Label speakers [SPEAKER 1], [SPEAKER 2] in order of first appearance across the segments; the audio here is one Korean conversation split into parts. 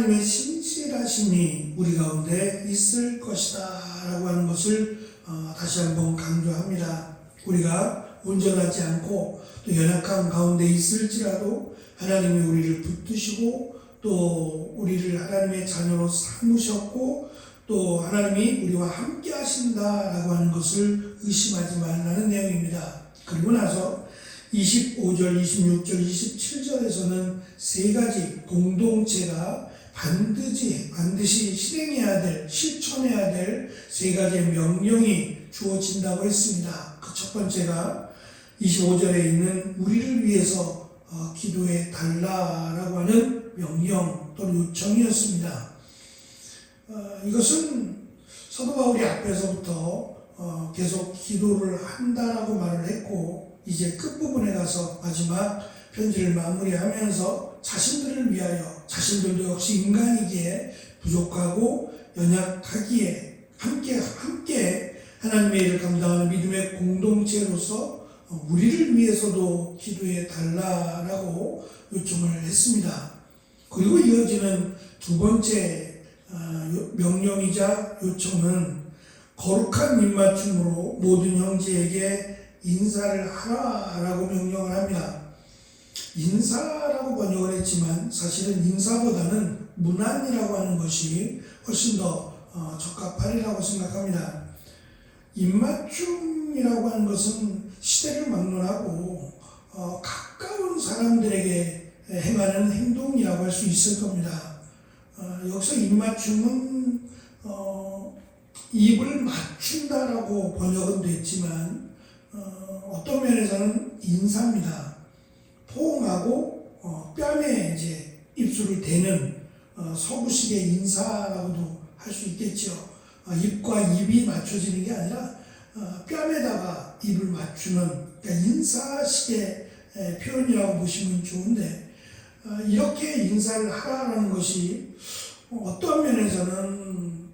[SPEAKER 1] 하나님의 신실하심이 우리 가운데 있을 것이다 라고 하는 것을 다시 한번 강조합니다. 우리가 온전하지 않고 또 연약함 가운데 있을지라도 하나님이 우리를 붙드시고 또 우리를 하나님의 자녀로 삼으셨고 또 하나님이 우리와 함께 하신다라고 하는 것을 의심하지 말라는 내용입니다. 그리고 나서 25절, 26절, 27절에서는 세 가지 공동체가 반드시 실행해야 될, 실천해야 될 세 가지의 명령이 주어진다고 했습니다. 그 첫 번째가 25절에 있는 우리를 위해서 기도해 달라라고 하는 명령 또는 요청이었습니다. 이것은 사도 바울이 앞에서부터 계속 기도를 한다라고 말을 했고 이제 끝부분에 가서 마지막 편지를 마무리하면서 자신들을 위하여 자신들도 역시 인간이기에 부족하고 연약하기에 함께 하나님의 일을 감당하는 믿음의 공동체로서 우리를 위해서도 기도해 달라라고 요청을 했습니다. 그리고 이어지는 두 번째 명령이자 요청은 거룩한 입맞춤으로 모든 형제에게 인사를 하라라고 명령을 합니다. 인사라고 번역을 했지만 사실은 인사보다는 문안이라고 하는 것이 훨씬 더 적합하리라고 생각합니다. 입맞춤이라고 하는 것은 시대를 막론하고 가까운 사람들에게 행하는 행동이라고 할 수 있을 겁니다. 여기서 입맞춤은 입을 맞춘다라고 번역은 됐지만 어떤 면에서는 인사입니다. 포옹하고 뺨에 이제 입술을 대는 서구식의 인사라고도 할 수 있겠죠. 입과 입이 맞춰지는 게 아니라 뺨에다가 입을 맞추는 그러니까 인사식의 표현이라고 보시면 좋은데 이렇게 인사를 하라는 것이 어떤 면에서는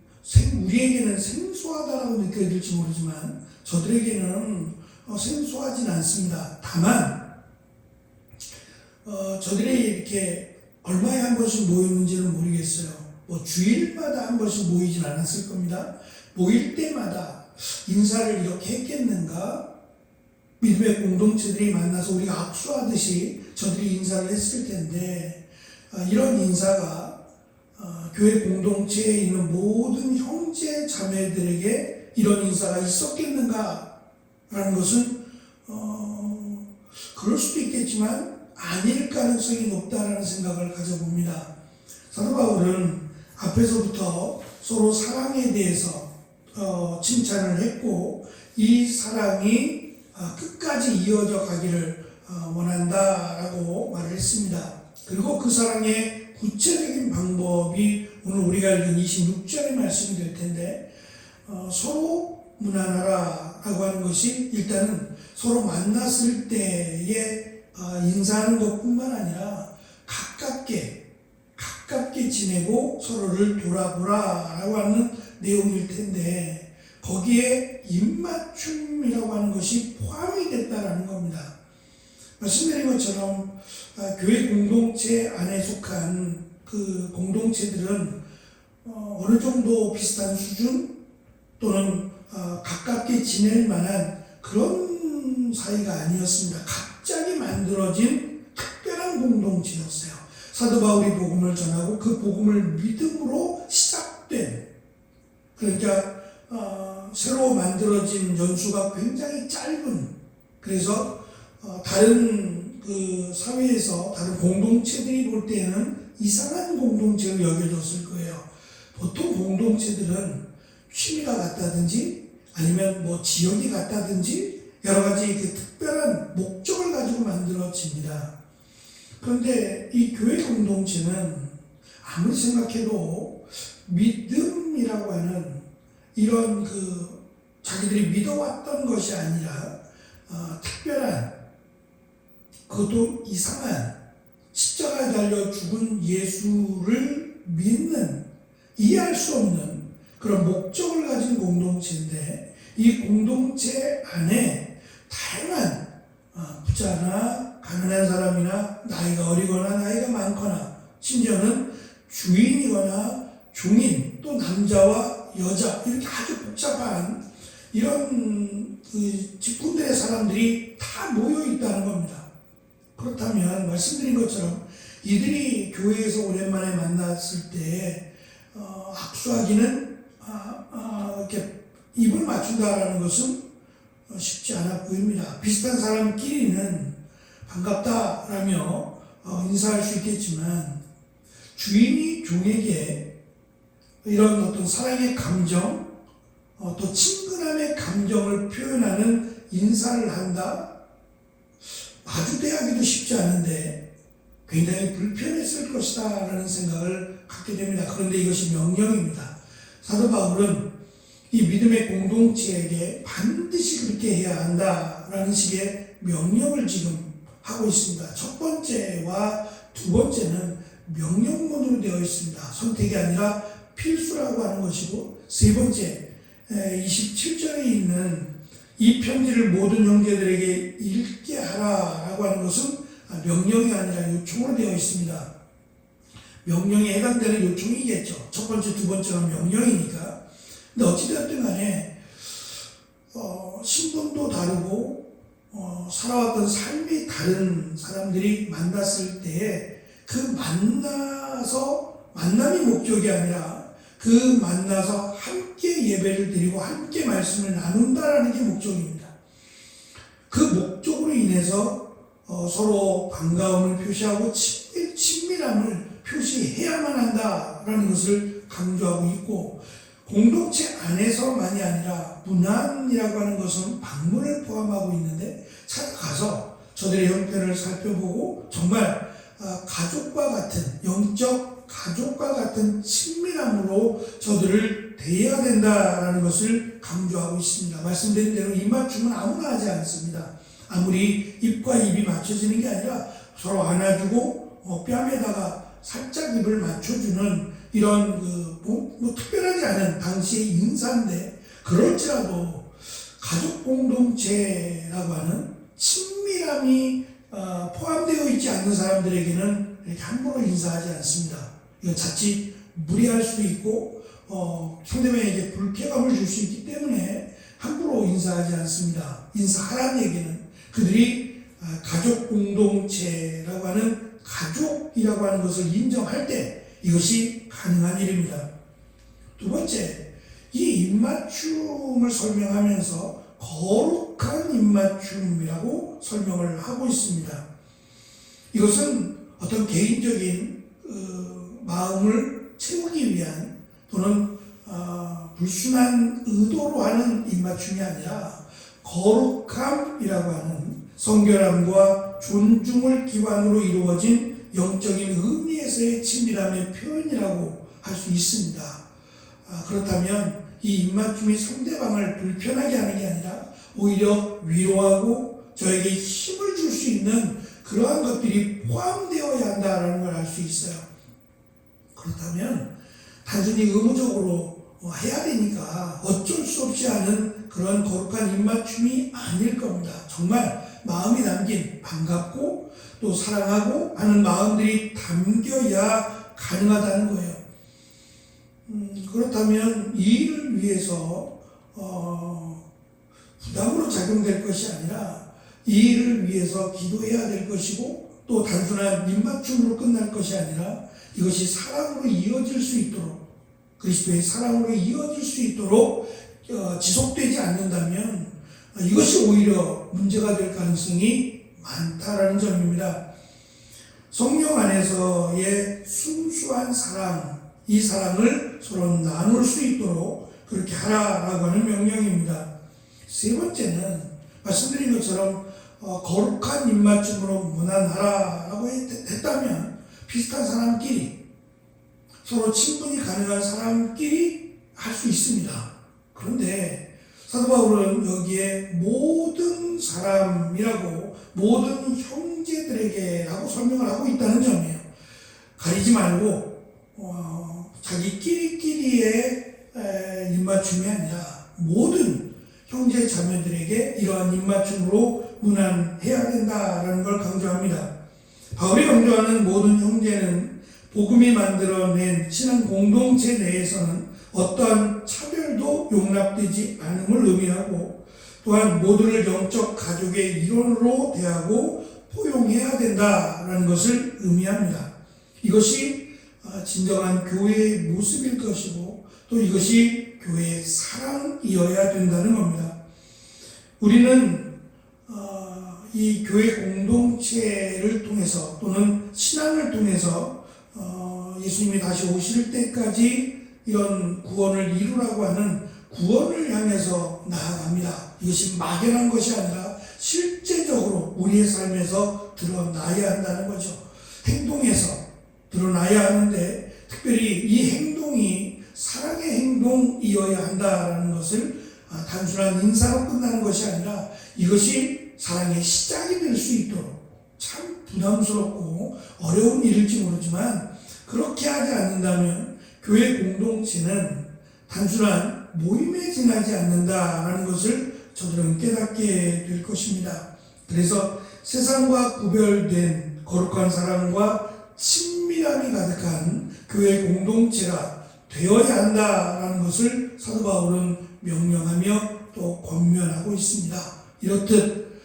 [SPEAKER 1] 우리에게는 생소하다라고 느껴질지 모르지만 저들에게는 생소하진 않습니다. 다만 저들이 이렇게 얼마에 한 번씩 모이는지는 모르겠어요. 주일마다 한 번씩 모이진 않았을 겁니다. 모일 때마다 인사를 이렇게 했겠는가? 믿음의 공동체들이 만나서 우리가 악수하듯이 저들이 인사를 했을 텐데 이런 인사가 교회 공동체에 있는 모든 형제 자매들에게 이런 인사가 있었겠는가? 라는 것은 그럴 수도 있겠지만 아닐 가능성이 높다라는 생각을 가져봅니다. 사도 바울은 앞에서부터 서로 사랑에 대해서 칭찬을 했고 이 사랑이 끝까지 이어져 가기를 원한다라고 말을 했습니다. 그리고 그 사랑의 구체적인 방법이 오늘 우리가 읽은 26절의 말씀이 될 텐데 서로 문안하라라고 하는 것이 일단은 서로 만났을 때에 인사하는 것뿐만 아니라 가깝게 지내고 서로를 돌아보라라고 하는 내용일 텐데 거기에 입맞춤이라고 하는 것이 포함이 됐다라는 겁니다. 말씀드린 것처럼 교회 공동체 안에 속한 그 공동체들은 어느 정도 비슷한 수준 또는 가깝게 지낼 만한 그런 사이가 아니었습니다. 갑자기 만들어진 특별한 공동체였어요. 사도 바울이 복음을 전하고 그 복음을 믿음으로 시작된 그러니까 새로 만들어진 연수가 굉장히 짧은 그래서 다른 그 사회에서 다른 공동체들이 볼 때는 이상한 공동체로 여겨졌을 거예요. 보통 공동체들은 취미가 같다든지 아니면 지역이 같다든지 여러 가지 그 특별한 목적을 가지고 만들어집니다. 그런데 이 교회 공동체는 아무리 생각해도 믿음이라고 하는 이런 그 자기들이 믿어왔던 것이 아니라 특별한 그것도 이상한 십자가에 달려 죽은 예수를 믿는 이해할 수 없는 그런 목적을 가진 공동체인데 이 공동체 안에 다양한 가난한 사람이나 나이가 어리거나 나이가 많거나 심지어는 주인이 복잡한 이런 그 직분들의 사람들이 다 모여 있다는 겁니다. 그렇다면 말씀드린 것처럼 이들이 교회에서 오랜만에 만났을 때 악수하기는 이렇게 입을 맞춘다라는 것은 쉽지 않아 보입니다. 비슷한 사람끼리는 반갑다라며 인사할 수 있겠지만 주인이 종에게 이런 어떤 사랑의 감정, 또 친근함의 감정을 표현하는 인사를 한다? 마주 대하기도 쉽지 않은데 굉장히 불편했을 것이다 라는 생각을 갖게 됩니다. 그런데 이것이 명령입니다. 사도 바울은 이 믿음의 공동체에게 반드시 그렇게 해야 한다라는 식의 명령을 지금 하고 있습니다. 첫 번째와 두 번째는 명령문으로 되어 있습니다. 선택이 아니라 필수라고 하는 것이고, 세 번째 27절에 있는 이 편지를 모든 형제들에게 읽게 하라라고 하는 것은 명령이 아니라 요청으로 되어 있습니다. 명령에 해당되는 요청이겠죠. 첫 번째, 두 번째는 명령이니까. 근데 어찌되었든 간에 신분도 다르고 살아왔던 삶이 다른 사람들이 만났을 때 그 만남이 목적이 아니라 그 만나서 함께 예배를 드리고 함께 말씀을 나눈다라는 게 목적입니다. 그 목적으로 인해서 서로 반가움을 표시하고 친밀함을 표시해야만 한다라는 것을 강조하고 있고, 공동체 안에서만이 아니라 문안이라고 하는 것은 방문을 포함하고 있는데 찾아가서 저들의 형편을 살펴보고 정말 가족과 같은, 영적 가족과 같은 친밀함으로 저들을 대해야 된다라는 것을 강조하고 있습니다. 말씀드린 대로 입맞춤은 아무나 하지 않습니다. 아무리 입과 입이 맞춰지는 게 아니라 서로 안아주고 뺨에다가 살짝 입을 맞춰주는 이런 특별하지 않은 당시의 인사인데, 그럴지라도 가족 공동체라고 하는 친밀함이 포함되어 있지 않는 사람들에게는 이렇게 함부로 인사하지 않습니다. 이거 자칫 무리할 수도 있고 상대방에게 불쾌감을 줄 수 있기 때문에 함부로 인사하지 않습니다. 인사하라는 얘기는 그들이 가족 공동체라고 하는, 가족이라고 하는 것을 인정할 때 이것이 가능한 일입니다. 두 번째, 이 입맞춤을 설명하면서 거룩한 입맞춤이라고 설명을 하고 있습니다. 이것은 어떤 개인적인 마음을 채우기 위한 또는 불순한 의도로 하는 입맞춤이 아니라 거룩함이라고 하는 성결함과 존중을 기반으로 이루어진 영적인 의미에서의 친밀함의 표현이라고 할 수 있습니다. 그렇다면 이 입맞춤이 상대방을 불편하게 하는 게 아니라 오히려 위로하고 저에게 힘을 줄 수 있는 그러한 것들이 포함되어야 한다는 걸 알 수 있어요. 그렇다면 단순히 의무적으로 해야 되니까 어쩔 수 없이 하는 그런 거룩한 입맞춤이 아닐 겁니다. 정말 마음이 담긴, 반갑고 또 사랑하고 하는 마음들이 담겨야 가능하다는 거예요. 그렇다면 이 일을 위해서 부담으로 작용될 것이 아니라 이 일을 위해서 기도해야 될 것이고, 또 단순한 입맞춤으로 끝날 것이 아니라 이것이 사랑으로 이어질 수 있도록, 그리스도의 사랑으로 이어질 수 있도록 지속되지 않는다면 이것이 오히려 문제가 될 가능성이 많다라는 점입니다. 성령 안에서의 순수한 사랑, 이 사랑을 서로 나눌 수 있도록 그렇게 하라라고 하는 명령입니다. 세 번째는 말씀드린 것처럼 거룩한 입맞춤으로 무난하라라고 했다면 비슷한 사람끼리, 서로 친분이 가능한 사람끼리 할 수 있습니다. 그런데 사도 바울은 여기에 모든 사람이라고, 모든 형제들에게라고 설명을 하고 있다는 점이에요. 가리지 말고 자기끼리의 입맞춤이 아니라 모든 형제 자매들에게 이러한 입맞춤으로 문안해야 된다라는 걸 강조합니다. 바울이 강조하는 모든 형제는 복음이 만들어낸 신앙 공동체 내에서는 어떠한 차별도 누구도 용납되지 않음을 의미하고 또한 모두를 영적 가족의 일원으로 대하고 포용해야 된다라는 것을 의미합니다. 이것이 진정한 교회의 모습일 것이고 또 이것이 교회의 사랑이어야 된다는 겁니다. 우리는 이 교회 공동체를 통해서 또는 신앙을 통해서 예수님이 다시 오실 때까지 이런 구원을 이루라고 하는 구원을 향해서 나아갑니다. 이것이 막연한 것이 아니라 실제적으로 우리의 삶에서 드러나야 한다는 거죠. 행동에서 드러나야 하는데 특별히 이 행동이 사랑의 행동이어야 한다는 것을 단순한 인사로 끝나는 것이 아니라 이것이 사랑의 시작이 될 수 있도록 참 부담스럽고 어려운 일일지 모르지만 그렇게 하지 않는다면 교회 공동체는 단순한 모임에 지나지 않는다라는 것을 저들은 깨닫게 될 것입니다. 그래서 세상과 구별된 거룩한 사랑과 친밀함이 가득한 교회 공동체가 되어야 한다라는 것을 사도 바울은 명령하며 또 권면하고 있습니다. 이렇듯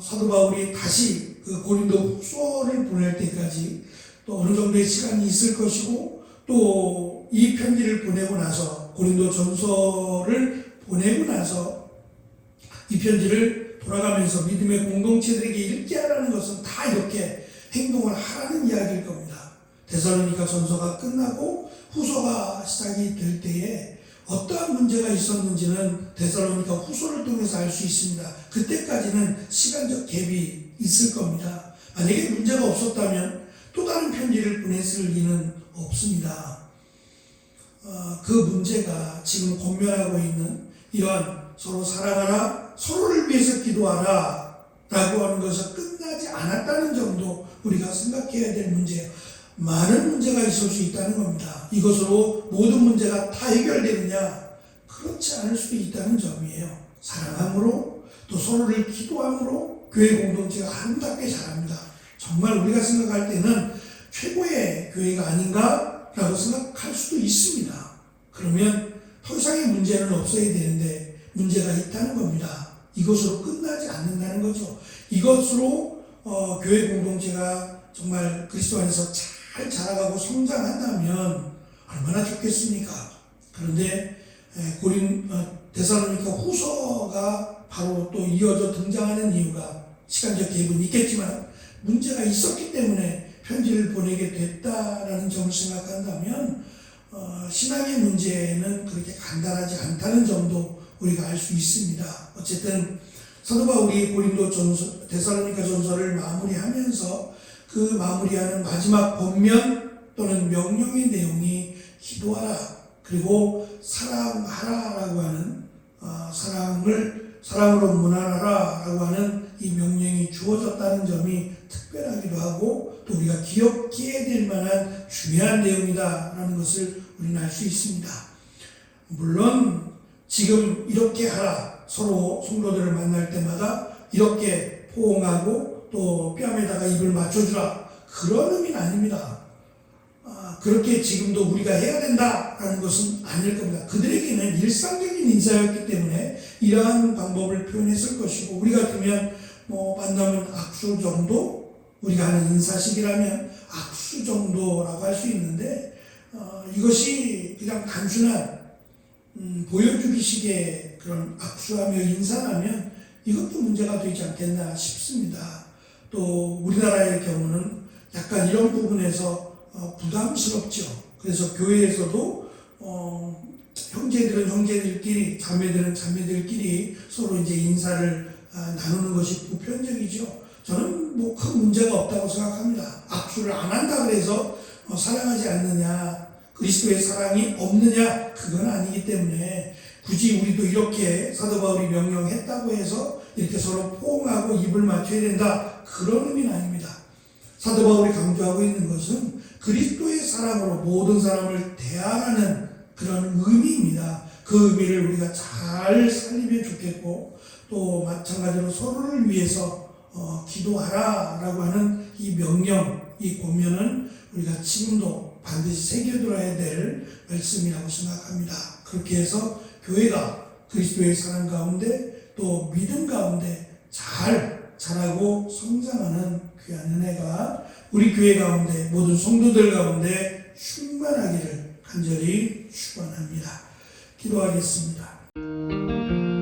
[SPEAKER 1] 사도 바울이 다시 그 고린도 후서를 보낼 때까지 또 어느 정도의 시간이 있을 것이고 또 이 편지를 보내고 나서 고린도 전서를 보내고 나서 이 편지를 돌아가면서 믿음의 공동체들에게 읽게 하라는 것은 다 이렇게 행동을 하라는 이야기일 겁니다. 데살로니가 전서가 끝나고 후서가 시작이 될 때에 어떠한 문제가 있었는지는 데살로니가 후서를 통해서 알 수 있습니다. 그때까지는 시간적 갭이 있을 겁니다. 만약에 문제가 없었다면 또 다른 편지를 보냈을 리는 없습니다. 그 문제가 지금 권면하고 있는 이러한 서로 사랑하라, 서로를 위해서 기도하라 라고 하는 것은 끝나지 않았다는 점도 우리가 생각해야 될 문제예요. 많은 문제가 있을 수 있다는 겁니다. 이것으로 모든 문제가 다 해결되느냐? 그렇지 않을 수도 있다는 점이에요. 사랑함으로 또 서로를 기도함으로 교회 공동체가 아름답게 자랍니다. 정말 우리가 생각할 때는 최고의 교회가 아닌가라고 생각할 수도 있습니다. 그러면 더 이상의 문제는 없어야 되는데 문제가 있다는 겁니다. 이것으로 끝나지 않는다는 거죠. 이것으로 교회 공동체가 정말 그리스도 안에서 잘 자라가고 성장한다면 얼마나 좋겠습니까? 그런데 데살로니가 후서가 바로 또 이어져 등장하는 이유가 시간적 갭은 있겠지만 문제가 있었기 때문에 편지를 보내게 됐다라는 점을 생각한다면 신앙의 문제는 그렇게 간단하지 않다는 점도 우리가 알 수 있습니다. 어쨌든 사도 바울이 고린도 전서, 데살로니가 전서를 마무리하면서 그 마무리하는 마지막 권면 또는 명령의 내용이 기도하라 그리고 사랑하라라고 하는 사랑으로 무난하라라고 하는 이 명령이 주어졌다는 점이 특별하기도 하고 또 우리가 기억해야 될 만한 중요한 내용이다라는 것을 우리는 알 수 있습니다. 물론 지금 이렇게 하라, 서로 성도들을 만날 때마다 이렇게 포옹하고 또 뺨에다가 입을 맞춰주라, 그런 의미는 아닙니다. 그렇게 지금도 우리가 해야 된다라는 것은 아닐 겁니다. 그들에게는 일상적인 인사였기 때문에 이러한 방법을 표현했을 것이고 우리 같으면 만나면 악수 정도, 우리가 하는 인사식이라면 악수 정도라고 할 수 있는데 이것이 그냥 단순한 보여주기식의 그런 악수하며 인사라면 이것도 문제가 되지 않겠나 싶습니다. 또 우리나라의 경우는 약간 이런 부분에서 부담스럽죠. 그래서 교회에서도 형제들은 형제들끼리, 자매들은 자매들끼리 서로 이제 인사를 나누는 것이 보편적이죠. 저는 큰 문제가 없다고 생각합니다. 악수를 안 한다 그래서 사랑하지 않느냐, 그리스도의 사랑이 없느냐, 그건 아니기 때문에 굳이 우리도 이렇게 사도 바울이 명령했다고 해서 이렇게 서로 포옹하고 입을 맞춰야 된다, 그런 의미는 아닙니다. 사도 바울이 강조하고 있는 것은 그리스도의 사랑으로 모든 사람을 대하라는 그런 의미입니다. 그 의미를 우리가 잘 살리면 좋겠고 또 마찬가지로 서로를 위해서 기도하라라고 하는 이 명령, 이 권면은 우리가 지금도 반드시 새겨들어야 될 말씀이라고 생각합니다. 그렇게 해서 교회가 그리스도의 사랑 가운데 또 믿음 가운데 잘 자라고 성장하는 귀한 은혜가 우리 교회 가운데 모든 성도들 가운데 충만하기를 간절히 축원합니다. 기도하겠습니다.